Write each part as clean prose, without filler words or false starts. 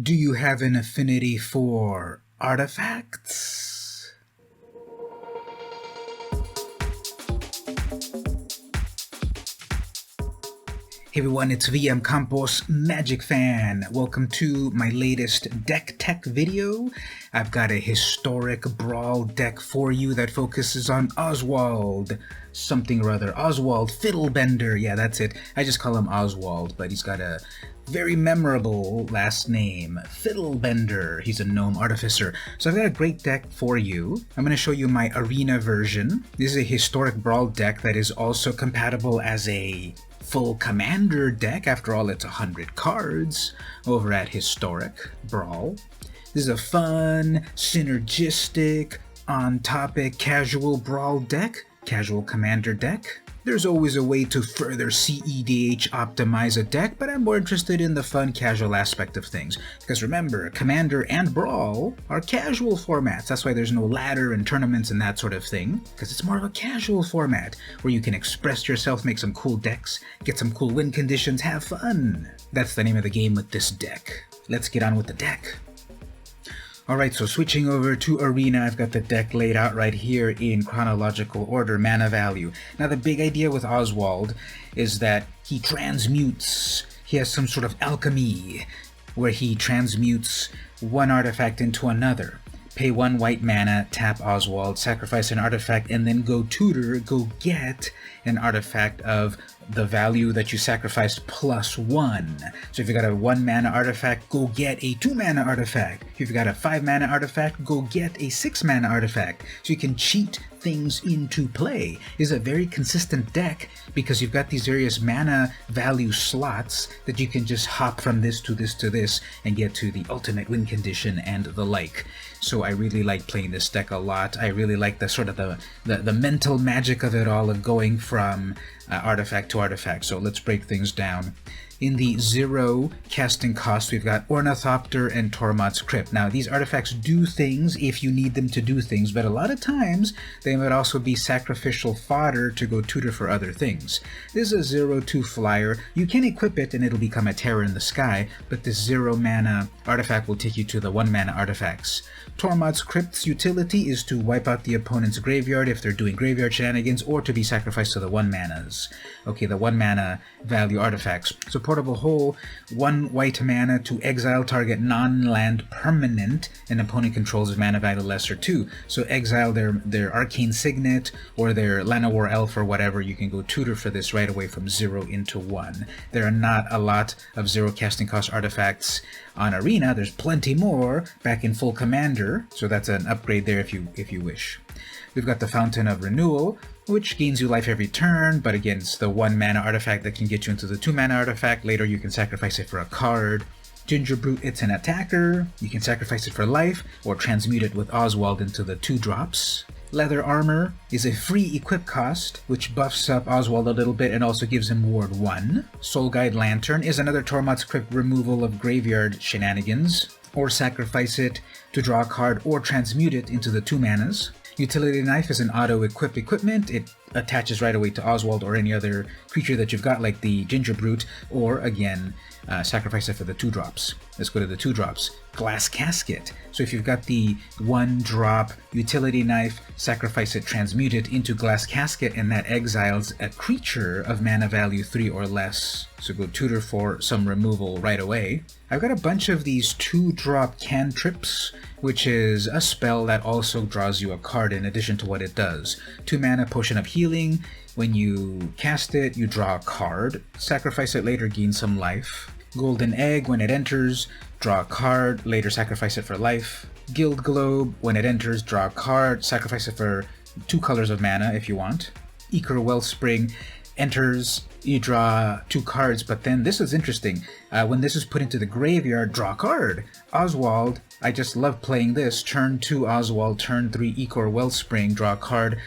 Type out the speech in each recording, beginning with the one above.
Do you have an affinity for artifacts? Hey everyone, it's VmCrew Magic Fan. Welcome to my latest deck tech video. I've got a Historic Brawl deck for you that focuses on Oswald something or other. Oswald Fiddlebender. Yeah, that's it. I just call him Oswald, but he's got a very memorable last name, Fiddlebender. He's a gnome artificer. So I've got a great deck for you. I'm going to show you my arena version. This is a Historic Brawl deck that is also compatible as a full commander deck. After all, it's 100 cards over at Historic Brawl. This is a fun, synergistic, on-topic, casual brawl deck, casual commander deck. There's always a way to further CEDH optimize a deck, but I'm more interested in the fun, casual aspect of things. Because remember, Commander and Brawl are casual formats. That's why there's no ladder and tournaments and that sort of thing. Because it's more of a casual format, where you can express yourself, make some cool decks, get some cool win conditions, have fun. That's the name of the game with this deck. Let's get on with the deck. Alright, so switching over to Arena, I've got the deck laid out right here in chronological order, mana value. Now the big idea with Oswald is that he transmutes. He has some sort of alchemy, where he transmutes one artifact into another. Pay 1 white mana, tap Oswald, sacrifice an artifact, and then go tutor, go get an artifact of the value that you sacrificed plus 1. So if you got a 1 mana artifact, go get a 2 mana artifact. If you got a 5 mana artifact, go get a 6 mana artifact. So you can cheat things into play. It's a very consistent deck because you've got these various mana value slots that you can just hop from this to this to this and get to the ultimate win condition and the like. So I really like playing this deck a lot. I really like the sort of the mental magic of it all, of going from artifact to artifact. So let's break things down. In the 0 casting cost, we've got Ornithopter and Tormod's Crypt. Now, these artifacts do things if you need them to do things, but a lot of times they might also be sacrificial fodder to go tutor for other things. This is a 0/2 flyer. You can equip it and it'll become a terror in the sky, but this 0 mana artifact will take you to the 1 mana artifacts. Tormod's Crypt's utility is to wipe out the opponent's graveyard if they're doing graveyard shenanigans, or to be sacrificed to the 1 manas. Okay, the 1 mana value artifacts. So Portable Hole, 1 white mana to exile target non-land permanent an opponent controls of mana value lesser 2. So exile their Arcane Signet or their Llanowar Elf or whatever. You can go tutor for this right away from 0 into 1. There are not a lot of 0 casting cost artifacts on Arena. There's plenty more back in full Commander, so that's an upgrade there if you wish. We've got the Fountain of Renewal, which gains you life every turn, but again, it's the 1 mana artifact that can get you into the 2 mana artifact. Later you can sacrifice it for a card. Ginger Brute, it's an attacker. You can sacrifice it for life, or transmute it with Oswald into the 2 drops. Leather Armor is a free equip cost, which buffs up Oswald a little bit and also gives him Ward 1. Soul Guide Lantern is another Tormod's Crypt removal of graveyard shenanigans, or sacrifice it to draw a card or transmute it into the 2 manas. Utility Knife is an auto-equip equipment. It attaches right away to Oswald or any other creature that you've got, like the Ginger Brute, or again, sacrifice it for the 2 drops. Let's go to the 2 drops. Glass Casket. So if you've got the 1 drop Utility Knife, sacrifice it, transmute it into Glass Casket, and that exiles a creature of mana value 3 or less. So go tutor for some removal right away. I've got a bunch of these 2-drop cantrips, which is a spell that also draws you a card in addition to what it does. 2 mana Potion of Healing. When you cast it, you draw a card. Sacrifice it later, gain some life. Golden Egg, when it enters, draw a card, later sacrifice it for life. Guild Globe, when it enters, draw a card, sacrifice it for 2 colors of mana if you want. Ichor Wellspring enters, you draw 2 cards, but then this is interesting. When this is put into the graveyard, draw a card. Oswald, I just love playing this. Turn 2 Oswald, turn 3 Ichor Wellspring, draw a card.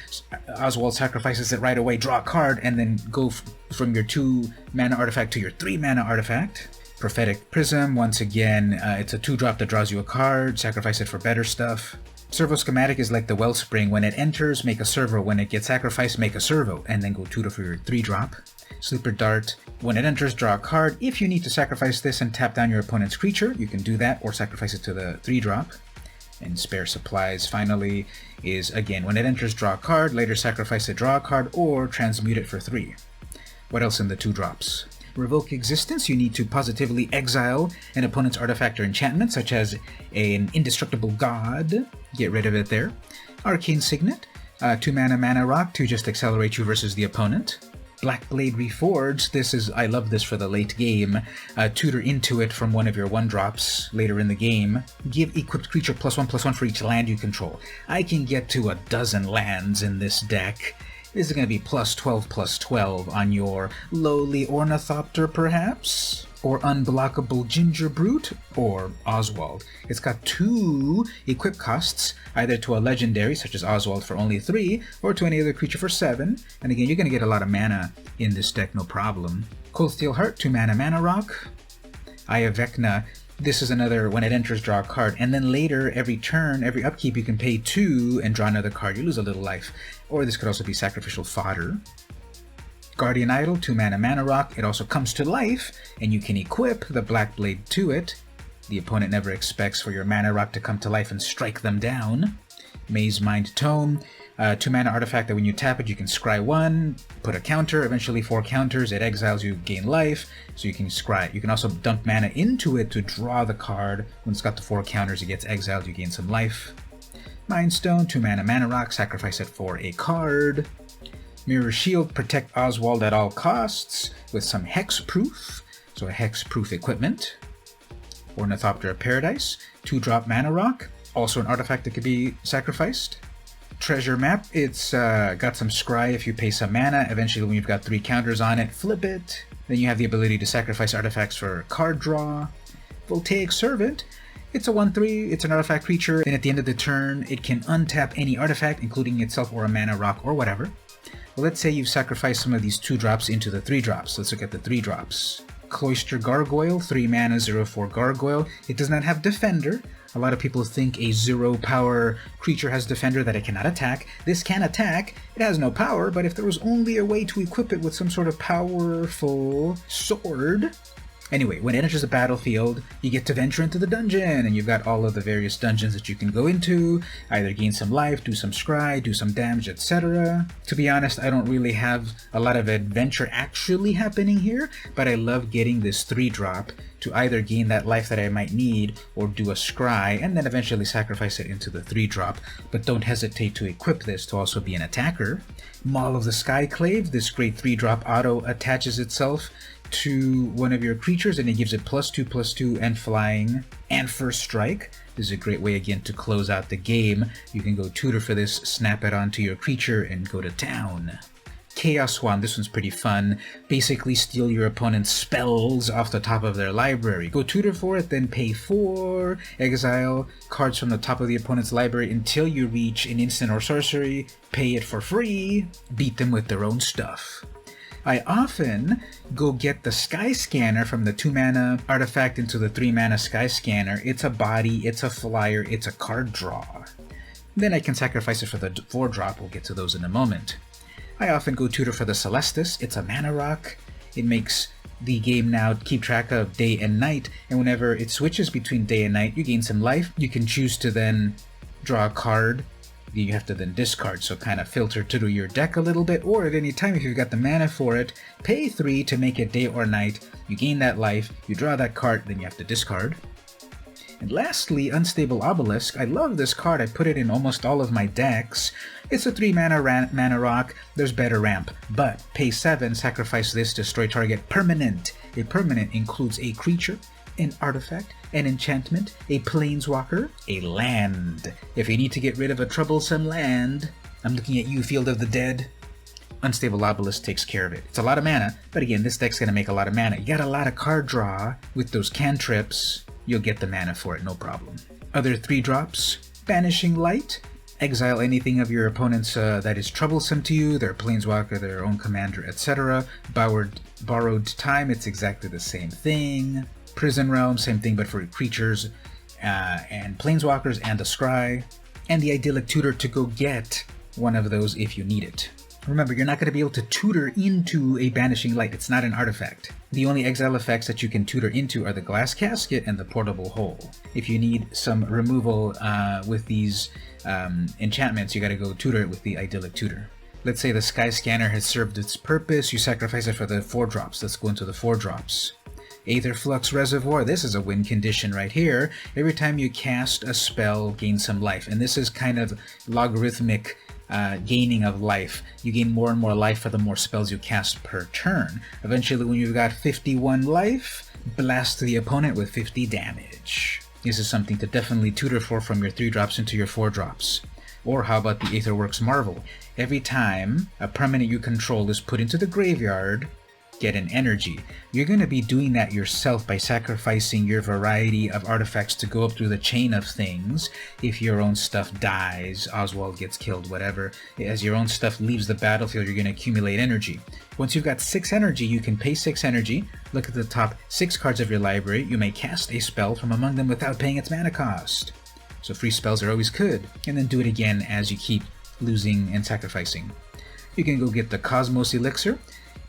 Oswald sacrifices it right away, draw a card, and then go from your 2 mana artifact to your 3 mana artifact. Prophetic Prism, once again, it's a 2-drop that draws you a card, sacrifice it for better stuff. Servo Schematic is like the Wellspring. When it enters, make a servo. When it gets sacrificed, make a servo, and then go tutor for your 3-drop. Sleeper Dart. When it enters, draw a card. If you need to sacrifice this and tap down your opponent's creature, you can do that, or sacrifice it to the 3-drop. And Spare Supplies, finally, is, again, when it enters, draw a card, later sacrifice it, draw a card, or transmute it for 3. What else in the 2-drops? Revoke Existence, you need to positively exile an opponent's artifact or enchantment, such as an Indestructible God. Get rid of it there. Arcane Signet, 2 mana rock to just accelerate you versus the opponent. Blackblade Reforged, this is, I love this for the late game. Tutor into it from one of your 1-drops later in the game. Give equipped creature +1/+1 for each land you control. I can get to a dozen lands in this deck. This is going to be +12/+12 on your Lowly Ornithopter, perhaps? Or Unblockable Ginger Brute? Or Oswald. It's got 2 equip costs, either to a legendary, such as Oswald for only 3, or to any other creature for 7. And again, you're going to get a lot of mana in this deck, no problem. Cold Steel Heart, 2 mana rock. Eye of Vecna. This is another, when it enters, draw a card, and then later, every turn, every upkeep, you can pay 2 and draw another card. You lose a little life. Or this could also be Sacrificial Fodder. Guardian Idol, 2 mana rock. It also comes to life, and you can equip the Blackblade to it. The opponent never expects for your mana rock to come to life and strike them down. Maze Mind Tome, 2 mana artifact that when you tap it, you can scry 1, put a counter, eventually 4 counters, it exiles you, gain life, so you can scry. You can also dump mana into it to draw the card. When it's got the 4 counters, it gets exiled, you gain some life. Mind Stone, 2 mana rock, sacrifice it for a card. Mirror Shield, protect Oswald at all costs with some hexproof, so a hexproof equipment. Ornithopter of Paradise, 2-drop mana rock, also an artifact that could be sacrificed. Treasure Map, it's got some scry if you pay some mana. Eventually, when you've got 3 counters on it, flip it. Then you have the ability to sacrifice artifacts for card draw. Voltaic Servant, it's a 1/3, it's an artifact creature, and at the end of the turn, it can untap any artifact, including itself or a mana rock or whatever. Well, let's say you've sacrificed some of these 2-drops into the 3-drops. Let's look at the 3-drops. Cloister Gargoyle, 3 mana, 0/4 Gargoyle. It does not have Defender. A lot of people think a 0-power creature has Defender that it cannot attack. This can attack. It has no power, but if there was only a way to equip it with some sort of powerful sword... Anyway, when it enters the battlefield, you get to venture into the dungeon, and you've got all of the various dungeons that you can go into, either gain some life, do some scry, do some damage, etc. To be honest, I don't really have a lot of adventure actually happening here, but I love getting this 3-drop to either gain that life that I might need, or do a scry, and then eventually sacrifice it into the 3-drop. But don't hesitate to equip this to also be an attacker. Maul of the Skyclave, this great 3-drop auto attaches itself to one of your creatures, and it gives it +2/+2 and flying and first strike. This is a great way again to close out the game. You can go tutor for this, snap it onto your creature, and go to town. Chaos Wand, this one's pretty fun. Basically steal your opponent's spells off the top of their library. Go tutor for it, then pay 4, exile cards from the top of the opponent's library until you reach an instant or sorcery, pay it for free, beat them with their own stuff. I often go get the Sky Scanner from the 2 mana artifact into the 3 mana Sky Scanner. It's a body, it's a flyer, it's a card draw. Then I can sacrifice it for the 4-drop, we'll get to those in a moment. I often go tutor for the Celestis, it's a mana rock. It makes the game now keep track of day and night, and whenever it switches between day and night, you gain some life. You can choose to then draw a card. You have to then discard, so kind of filter through your deck a little bit, or at any time if you've got the mana for it, pay 3 to make it day or night, you gain that life, you draw that card, then you have to discard. And lastly, Unstable Obelisk. I love this card, I put it in almost all of my decks. It's a 3 mana rock, there's better ramp, but pay 7, sacrifice this, destroy target permanent. A permanent includes a creature, an artifact, an enchantment, a planeswalker, a land. If you need to get rid of a troublesome land, I'm looking at you, Field of the Dead, Unstable Obelisk takes care of it. It's a lot of mana, but again, this deck's going to make a lot of mana. You got a lot of card draw with those cantrips, you'll get the mana for it, no problem. Other 3-drops, Banishing Light, exile anything of your opponent's that is troublesome to you, their planeswalker, their own commander, etc. Borrowed Time, it's exactly the same thing. Prison Realm, same thing but for creatures and planeswalkers and a scry. And the Idyllic Tutor to go get one of those if you need it. Remember, you're not going to be able to tutor into a Banishing Light. It's not an artifact. The only exile effects that you can tutor into are the Glass Casket and the Portable Hole. If you need some removal with these enchantments, you got to go tutor it with the Idyllic Tutor. Let's say the Sky Scanner has served its purpose, you sacrifice it for the 4-drops. Let's go into the 4-drops. Aether Flux Reservoir, this is a win condition right here. Every time you cast a spell, gain some life. And this is kind of logarithmic gaining of life. You gain more and more life for the more spells you cast per turn. Eventually, when you've got 51 life, blast the opponent with 50 damage. This is something to definitely tutor for from your 3-drops into your 4-drops. Or how about the Aetherworks Marvel? Every time a permanent you control is put into the graveyard, get an energy. You're going to be doing that yourself by sacrificing your variety of artifacts to go up through the chain of things. If your own stuff dies, Oswald gets killed, whatever, as your own stuff leaves the battlefield, you're going to accumulate energy. Once you've got 6 energy, you can pay 6 energy, look at the top 6 cards of your library, you may cast a spell from among them without paying its mana cost. So free spells are always good, and then do it again as you keep losing and sacrificing. You can go get the Cosmos Elixir.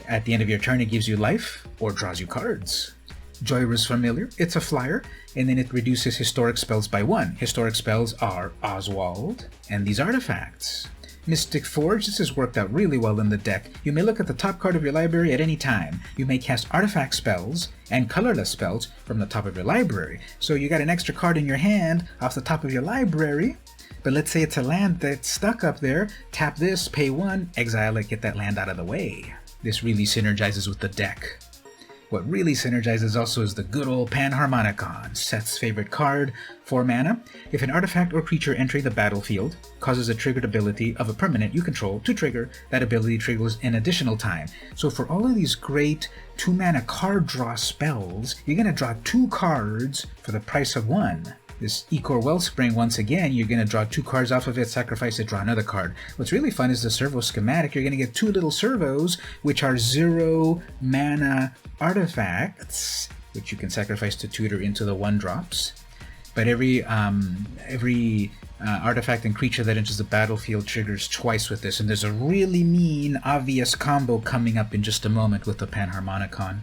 At the end of your turn, it gives you life or draws you cards. Joyrus Familiar, it's a flyer, and then it reduces historic spells by 1. Historic spells are Oswald and these artifacts. Mystic Forge, this has worked out really well in the deck. You may look at the top card of your library at any time. You may cast artifact spells and colorless spells from the top of your library. So you got an extra card in your hand off the top of your library, but let's say it's a land that's stuck up there. Tap this, pay 1, exile it, get that land out of the way. This really synergizes with the deck. What really synergizes also is the good old Panharmonicon, Seth's favorite card, 4 mana. If an artifact or creature entering the battlefield causes a triggered ability of a permanent you control to trigger, that ability triggers an additional time. So for all of these great 2 mana card draw spells, you're going to draw 2 cards for the price of 1. This Ecor Wellspring, once again, you're going to draw 2 cards off of it, sacrifice it, draw another card. What's really fun is the servo schematic. You're going to get 2 little servos, which are 0 mana artifacts, which you can sacrifice to tutor into the 1-drops. But every artifact and creature that enters the battlefield triggers twice with this, and there's a really mean, obvious combo coming up in just a moment with the Panharmonicon.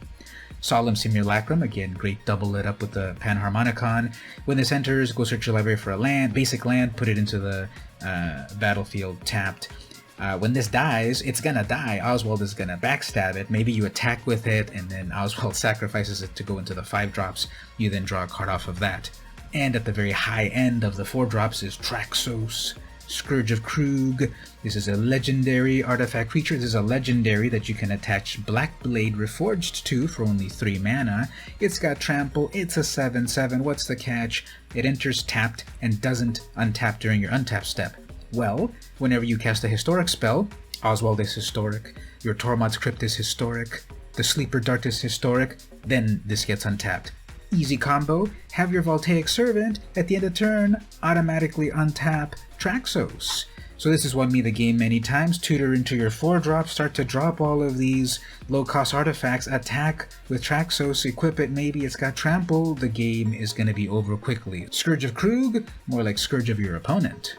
Solemn Simulacrum, again, great double lit up with the Panharmonicon. When this enters, go search your library for a land, basic land, put it into the battlefield tapped. When this dies, it's gonna die. Oswald is gonna backstab it. Maybe you attack with it, and then Oswald sacrifices it to go into the 5-drops. You then draw a card off of that. And at the very high end of the 4-drops is Traxos, Scourge of Krug. This is a legendary artifact creature. This is a legendary that you can attach Black Blade Reforged to for only 3 mana. It's got trample, it's a 7/7. What's the catch? It enters tapped and doesn't untap during your untap step. Well, whenever you cast a historic spell, Oswald is historic, your Tormod's Crypt is historic, the Sleeper Dart is historic, then this gets untapped. Easy combo, have your Voltaic Servant, at the end of turn, automatically untap Traxos. So this has won me the game many times. Tutor into your 4-drop, start to drop all of these low-cost artifacts, attack with Traxos, equip it, maybe it's got trample, the game is going to be over quickly. Scourge of Krug, more like Scourge of your opponent.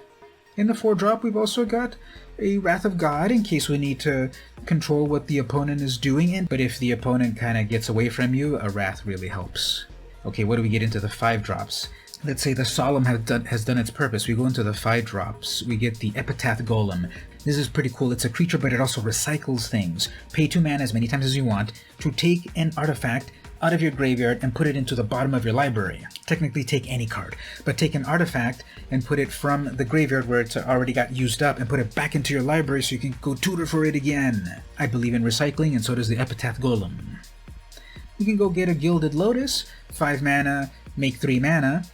In the 4-drop, we've also got a Wrath of God in case we need to control what the opponent is doing, but if the opponent kind of gets away from you, a Wrath really helps. Okay, what do we get into the 5-drops? Let's say the Solemn has done its purpose. We go into the 5-drops. We get the Epitaph Golem. This is pretty cool. It's a creature, but it also recycles things. Pay 2 mana as many times as you want to take an artifact out of your graveyard and put it into the bottom of your library. Technically take any card, but take an artifact and put it from the graveyard where it's already got used up and put it back into your library so you can go tutor for it again. I believe in recycling, and so does the Epitaph Golem. You can go get a Gilded Lotus, 5 mana, make 3 mana.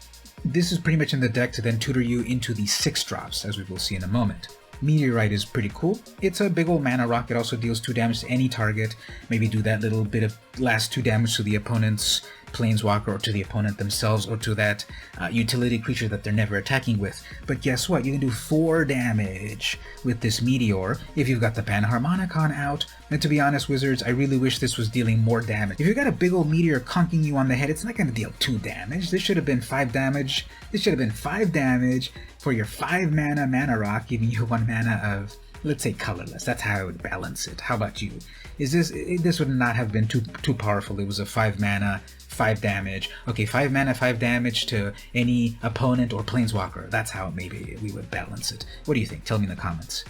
This is pretty much in the deck to then tutor you into the 6-drops, as we will see in a moment. Meteorite is pretty cool. It's a big old mana rock. It also deals 2 damage to any target. Maybe do that little bit of last 2 damage to the opponent's planeswalker, or to the opponent themselves, or to that utility creature that they're never attacking with. But guess what? You can do 4 damage with this meteor if you've got the Panharmonicon out. And to be honest, Wizards, I really wish this was dealing more damage. If you've got a big old meteor conking you on the head, it's not going to deal 2 damage. This should have been 5 damage. This should have been 5 damage for your 5 mana rock, giving you 1 mana of let's say colorless. That's how I would balance it. How about you? This would not have been too powerful. It was a 5 mana, 5 damage. Okay, 5 mana, 5 damage to any opponent or planeswalker. That's how maybe we would balance it. What do you think? Tell me in the comments.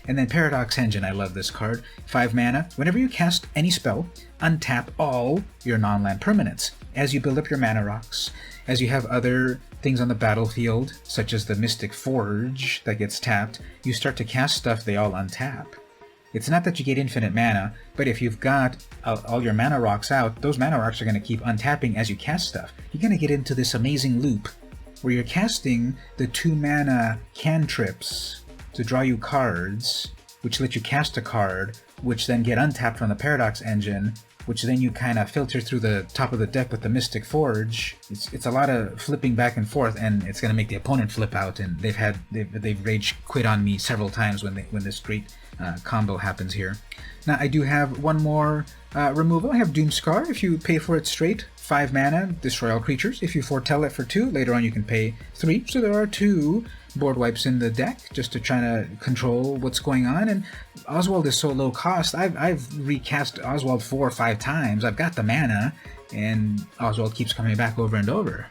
And then Paradox Engine, I love this card. 5 mana. Whenever you cast any spell, untap all your non-land permanents. As you build up your mana rocks, as you have other things on the battlefield, such as the Mystic Forge that gets tapped, you start to cast stuff, they all untap. It's not that you get infinite mana, but if you've got all your mana rocks out, those mana rocks are going to keep untapping as you cast stuff. You're going to get into this amazing loop where you're casting the 2 mana cantrips to draw you cards, which let you cast a card, which then get untapped from the Paradox Engine, which then you kind of filter through the top of the deck with the Mystic Forge. It's a lot of flipping back and forth, and it's going to make the opponent flip out, and they've rage quit on me several times when this great combo happens here. Now I do have one more removal. I have Doomscar. If you pay for it straight, 5 mana, destroy all creatures. If you foretell it for 2, later on you can pay 3. So there are 2 board wipes in the deck just to try to control what's going on. And Oswald is so low cost. I've recast Oswald 4 or 5 times. I've got the mana, and Oswald keeps coming back over and over.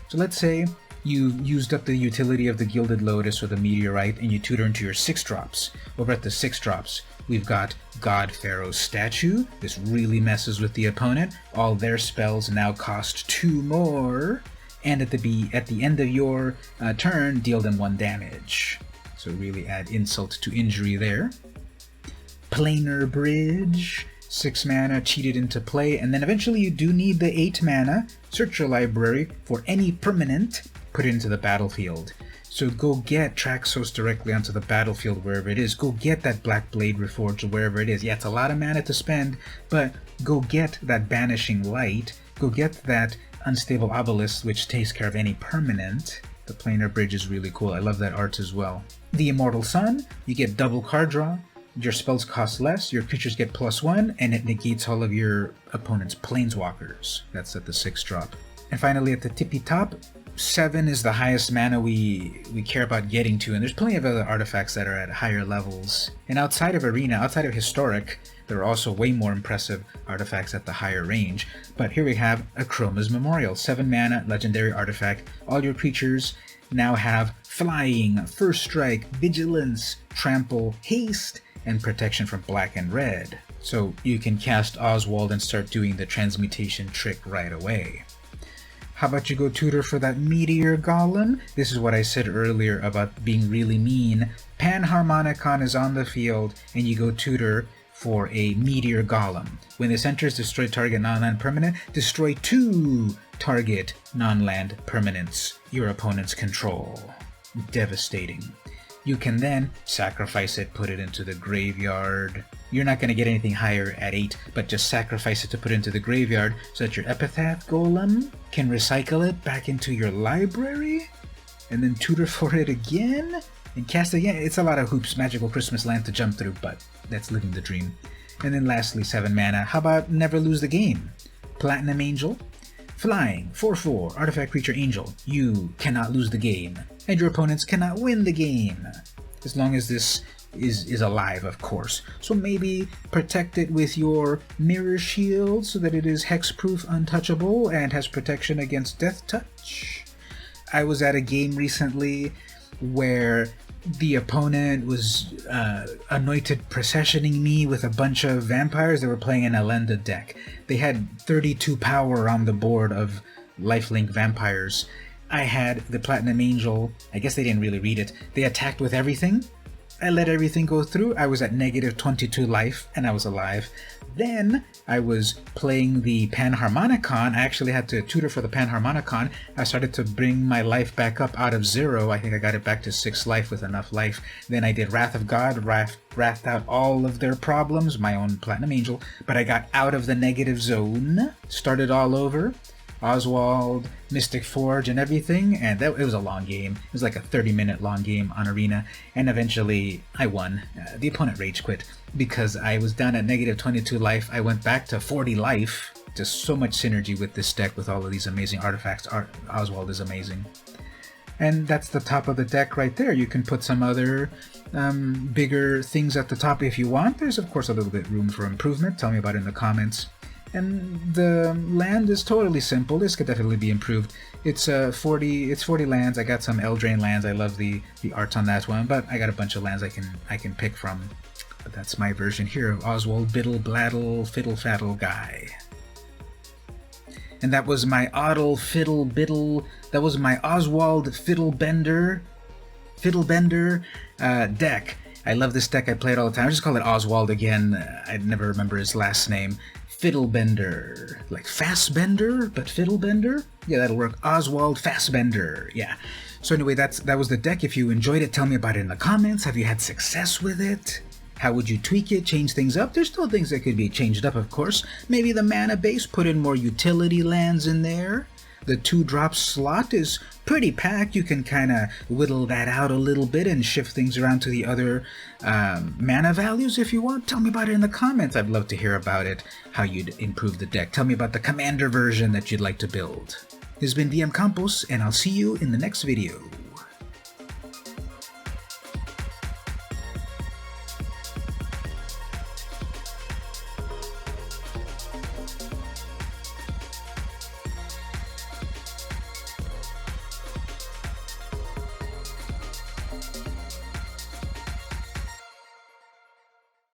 So let's say you used up the utility of the Gilded Lotus or the Meteorite, and you tutor into your 6-drops. Over at the 6-drops, we've got God Pharaoh's Statue. This really messes with the opponent. All their spells now cost 2 more. And at the end of your turn, deal them 1 damage. So really add insult to injury there. Planar Bridge, 6 mana, cheated into play, and then eventually you do need the 8 mana. Search your library for any permanent, put it into the battlefield. So go get Traxos directly onto the battlefield wherever it is. Go get that Black Blade Reforged wherever it is. Yeah, it's a lot of mana to spend, but go get that Banishing Light. Go get that Unstable Obelisk, which takes care of any permanent. The Planar Bridge is really cool. I love that art as well. The Immortal Sun, you get double card draw. Your spells cost less, your creatures get +1, and it negates all of your opponent's planeswalkers. That's at the 6-drop. And finally at the tippy top, 7 is the highest mana we care about getting to, and there's plenty of other artifacts that are at higher levels. And outside of Arena, outside of Historic, there are also way more impressive artifacts at the higher range. But here we have Akroma's Memorial, 7 mana, legendary artifact. All your creatures now have Flying, First Strike, Vigilance, Trample, Haste, and protection from black and red. So you can cast Oswald and start doing the transmutation trick right away. How about you go tutor for that Meteor Golem? This is what I said earlier about being really mean. Panharmonicon is on the field, and you go tutor for a Meteor Golem. When this enters, destroy target non-land permanent. Destroy 2 target non-land permanents your opponents control. Devastating. You can then sacrifice it, put it into the graveyard. You're not going to get anything higher at 8, but just sacrifice it to put into the graveyard so that your Epitaph Golem can recycle it back into your library, and then tutor for it again, and cast it again. It's a lot of hoops, Magical Christmas Land to jump through, but that's living the dream. And then lastly, 7 mana. How about Never Lose the Game? Platinum Angel, Flying, 4/4, Artifact Creature Angel. You cannot lose the game, and your opponents cannot win the game. As long as this is alive, of course. So maybe protect it with your Mirror Shield so that it is hexproof, untouchable, and has protection against Death Touch. I was at a game recently where the opponent was anointed processioning me with a bunch of vampires. They were playing an Elenda deck. They had 32 power on the board of lifelink vampires. I had the Platinum Angel. I guess they didn't really read it. They attacked with everything. I let everything go through. I was at -22 life, and I was alive. Then I was playing the Panharmonicon. I actually had to tutor for the Panharmonicon. I started to bring my life back up out of 0. I think I got it back to 6 life with enough life. Then I did Wrath of God, wrathed out all of their problems, my own Platinum Angel, but I got out of the negative zone, started all over. Oswald, Mystic Forge, and everything, and it was a long game. It was like a 30-minute long game on Arena, and eventually I won. The opponent rage quit because I was down at -22 life. I went back to 40 life. Just so much synergy with this deck with all of these amazing artifacts. Oswald is amazing. And that's the top of the deck right there. You can put some other bigger things at the top if you want. There's of course a little bit room for improvement. Tell me about it in the comments. And the land is totally simple. This could definitely be improved. It's 40 lands. I got some Eldraine lands. I love the art on that one, but I got a bunch of lands I can pick from. But that's my version here of Oswald Fiddle Guy. And that was my Oswald Fiddlebender deck. I love this deck. I play it all the time. I just call it Oswald again. I never remember his last name. Fiddlebender. Like Fastbender, but Fiddlebender? Yeah, that'll work. Oswald Fastbender. Yeah. So anyway, that was the deck. If you enjoyed it, tell me about it in the comments. Have you had success with it? How would you tweak it, change things up? There's still things that could be changed up, of course. Maybe the mana base, put in more utility lands in there. The 2-drop slot is pretty packed. You can kind of whittle that out a little bit and shift things around to the other mana values if you want. Tell me about it in the comments. I'd love to hear about it, how you'd improve the deck. Tell me about the commander version that you'd like to build. This has been VmCampos, and I'll see you in the next video.